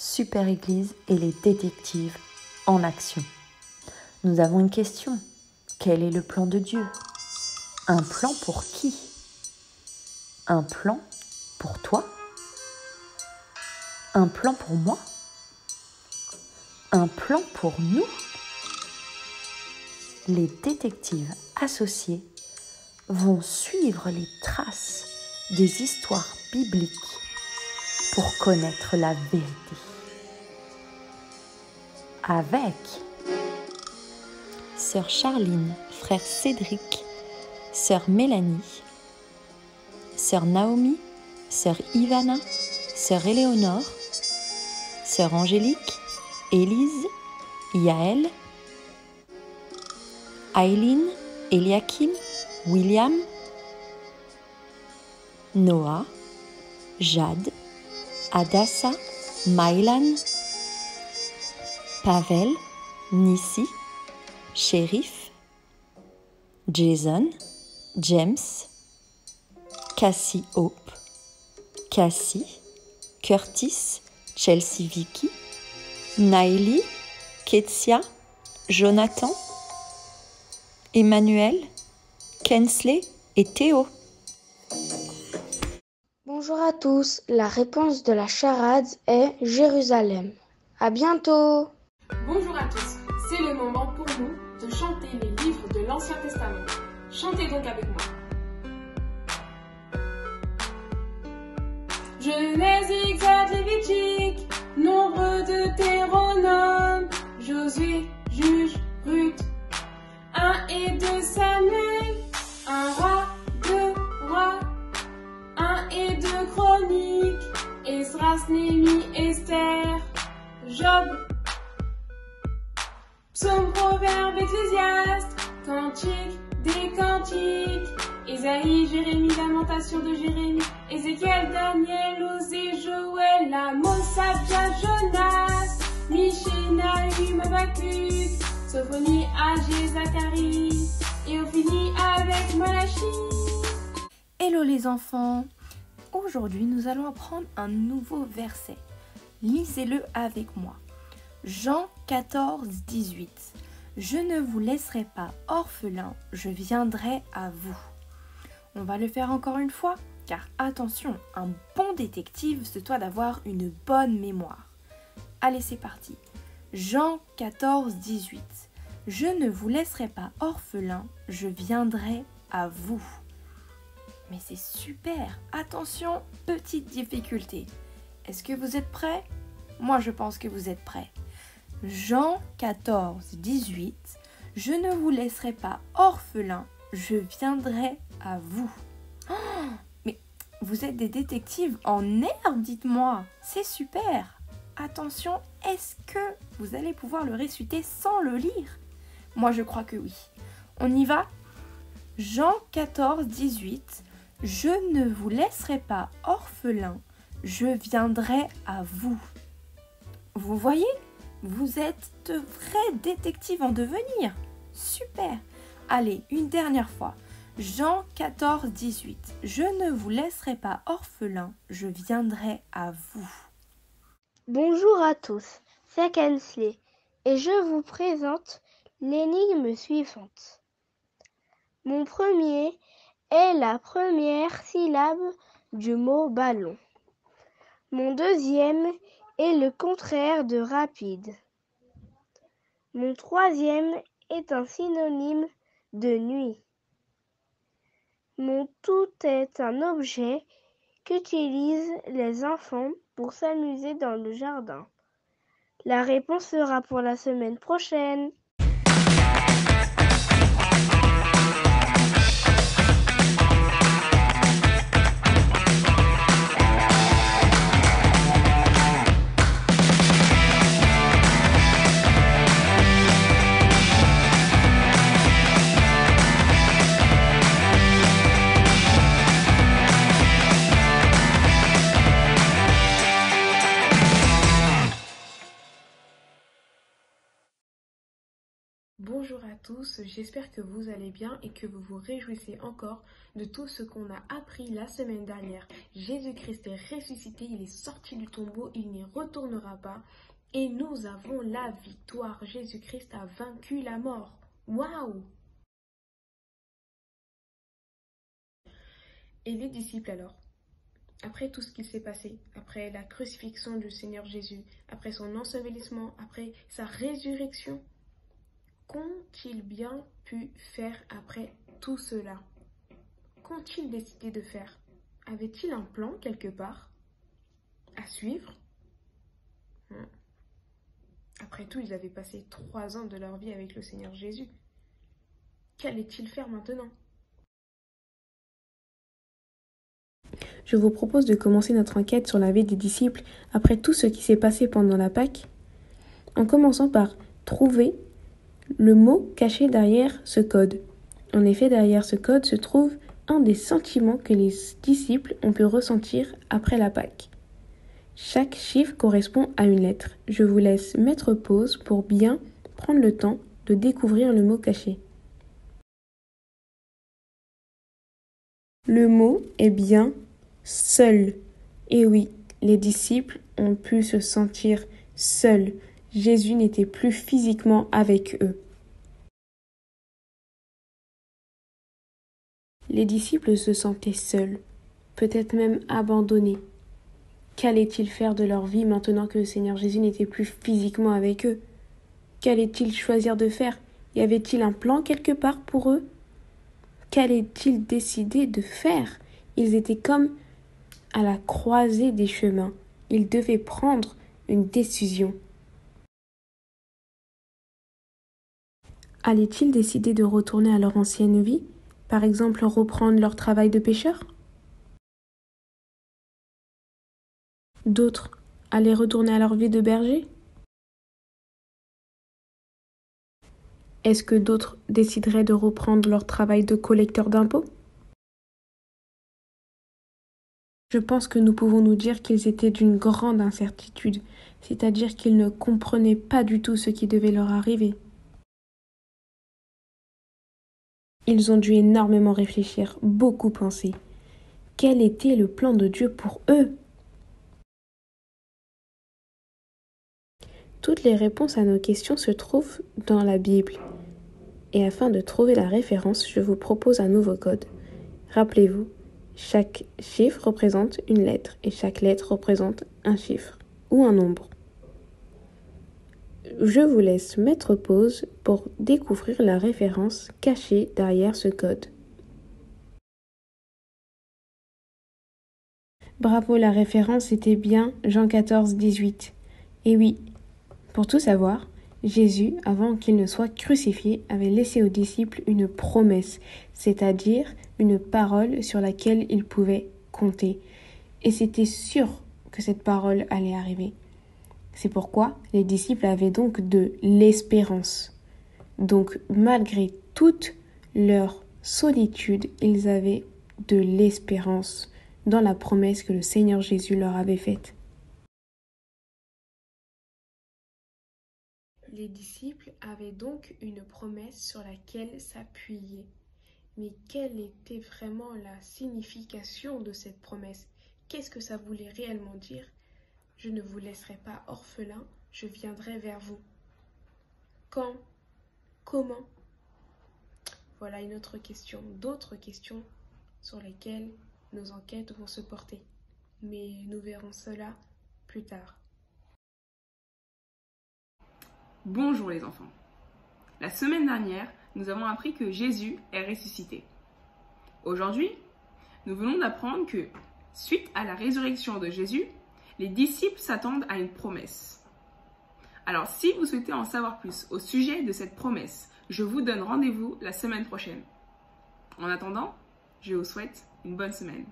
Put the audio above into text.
Super Église et les détectives en action. Nous avons une question. Quel est le plan de Dieu? Un plan pour qui? Un plan pour toi? Un plan pour moi? Un plan pour nous? Les détectives associés vont suivre les traces des histoires bibliques pour connaître la vérité. Avec sœur Charline, frère Cédric, sœur Mélanie, sœur Naomi, sœur Ivana, sœur Éléonore, sœur Angélique, Élise, Yaël, Aileen, Eliakim, William, Noah, Jade, Adassa, Maïlan, Pavel, Nissi, Shérif, Jason, James, Cassie Hope, Cassie, Curtis, Chelsea Vicky, Naïli, Ketsia, Jonathan, Emmanuel, Kensley et Théo. Bonjour à tous, la réponse de la charade est Jérusalem. À bientôt. Bonjour à tous, c'est le moment pour nous de chanter les livres de l'Ancien Testament. Chantez donc avec moi. Genèse, Exode, Lévitique, Nombre, Deutéronome, Josué, Juge, Ruth, 1 et 2 Samuel, 1 roi, 2 rois, 1 et 2 chroniques, Esdras, Néhémie, Esther, Job, Psaume, Proverbe, Ecclésiaste, Cantique, des Cantiques, Ésaïe, Jérémie, Lamentation de Jérémie, Ézéchiel, Daniel, Osée, Joël, Amos, Abdia, Jonas, Michée, Nahum, Habacuc, Sophonie, Agé, Zacharie, et on finit avec Malachie. Hello les enfants! Aujourd'hui, nous allons apprendre un nouveau verset. Lisez-le avec moi. Jean 14, 18. Je ne vous laisserai pas orphelins, je viendrai à vous. On va le faire encore une fois, car attention, un bon détective se doit d'avoir une bonne mémoire. Allez, c'est parti. Jean 14, 18. Je ne vous laisserai pas orphelins, je viendrai à vous. Mais c'est super! Attention, petite difficulté. Est-ce que vous êtes prêts? Moi, je pense que vous êtes prêts. Jean 14, 18. Je ne vous laisserai pas orphelins, je viendrai à vous. Oh, mais vous êtes des détectives en herbe, dites-moi. C'est super! Attention, est-ce que vous allez pouvoir le réciter sans le lire? Moi, je crois que oui. On y va? Jean 14, 18. Je ne vous laisserai pas orphelins, je viendrai à vous. Vous voyez? Vous êtes de vrais détectives en devenir. Super! Allez, une dernière fois. Jean 14, 18. Je ne vous laisserai pas orphelins, je viendrai à vous. Bonjour à tous, c'est Kensley et je vous présente l'énigme suivante. Mon premier est la première syllabe du mot ballon. Mon deuxième est le contraire de rapide. Mon troisième est un synonyme de nuit. Mon tout est un objet qu'utilisent les enfants pour s'amuser dans le jardin. La réponse sera pour la semaine prochaine. Bonjour à tous, j'espère que vous allez bien et que vous vous réjouissez encore de tout ce qu'on a appris la semaine dernière. Jésus-Christ est ressuscité, il est sorti du tombeau, il n'y retournera pas et nous avons la victoire. Jésus-Christ a vaincu la mort. Waouh! Et les disciples alors? Après tout ce qui s'est passé, après la crucifixion du Seigneur Jésus, après son ensevelissement, après sa résurrection, qu'ont-ils bien pu faire après tout cela? Qu'ont-ils décidé de faire? Avaient-ils un plan quelque part à suivre? Après tout, ils avaient passé 3 ans de leur vie avec le Seigneur Jésus. Qu'allaient-ils faire maintenant? Je vous propose de commencer notre enquête sur la vie des disciples après tout ce qui s'est passé pendant la Pâque, en commençant par trouver le mot caché derrière ce code. En effet, derrière ce code se trouve un des sentiments que les disciples ont pu ressentir après la Pâque. Chaque chiffre correspond à une lettre. Je vous laisse mettre pause pour bien prendre le temps de découvrir le mot caché. Le mot est bien seul. Et oui, les disciples ont pu se sentir seuls. Jésus n'était plus physiquement avec eux. Les disciples se sentaient seuls, peut-être même abandonnés. Qu'allaient-ils faire de leur vie maintenant que le Seigneur Jésus n'était plus physiquement avec eux? Qu'allaient-ils choisir de faire? Y avait-il un plan quelque part pour eux? Qu'allaient-ils décider de faire? Ils étaient comme à la croisée des chemins. Ils devaient prendre une décision. Allaient-ils décider de retourner à leur ancienne vie? Par exemple, reprendre leur travail de pêcheur? D'autres allaient retourner à leur vie de berger? Est-ce que d'autres décideraient de reprendre leur travail de collecteur d'impôts? Je pense que nous pouvons nous dire qu'ils étaient d'une grande incertitude, c'est-à-dire qu'ils ne comprenaient pas du tout ce qui devait leur arriver. Ils ont dû énormément réfléchir, beaucoup penser. Quel était le plan de Dieu pour eux? Toutes les réponses à nos questions se trouvent dans la Bible. Et afin de trouver la référence, je vous propose un nouveau code. Rappelez-vous, chaque chiffre représente une lettre et chaque lettre représente un chiffre ou un nombre. Je vous laisse mettre pause pour découvrir la référence cachée derrière ce code. Bravo, la référence était bien Jean 14, 18. Et oui, pour tout savoir, Jésus, avant qu'il ne soit crucifié, avait laissé aux disciples une promesse, c'est-à-dire une parole sur laquelle ils pouvaient compter. Et c'était sûr que cette parole allait arriver. C'est pourquoi les disciples avaient donc de l'espérance. Donc, malgré toute leur solitude, ils avaient de l'espérance dans la promesse que le Seigneur Jésus leur avait faite. Les disciples avaient donc une promesse sur laquelle s'appuyer. Mais quelle était vraiment la signification de cette promesse? Qu'est-ce que ça voulait réellement dire? Je ne vous laisserai pas orphelin, je viendrai vers vous. Quand? Comment? Voilà une autre question, d'autres questions sur lesquelles nos enquêtes vont se porter. Mais nous verrons cela plus tard. Bonjour les enfants. La semaine dernière, nous avons appris que Jésus est ressuscité. Aujourd'hui, nous venons d'apprendre que, suite à la résurrection de Jésus, les disciples s'attendent à une promesse. Alors, si vous souhaitez en savoir plus au sujet de cette promesse, je vous donne rendez-vous la semaine prochaine. En attendant, je vous souhaite une bonne semaine.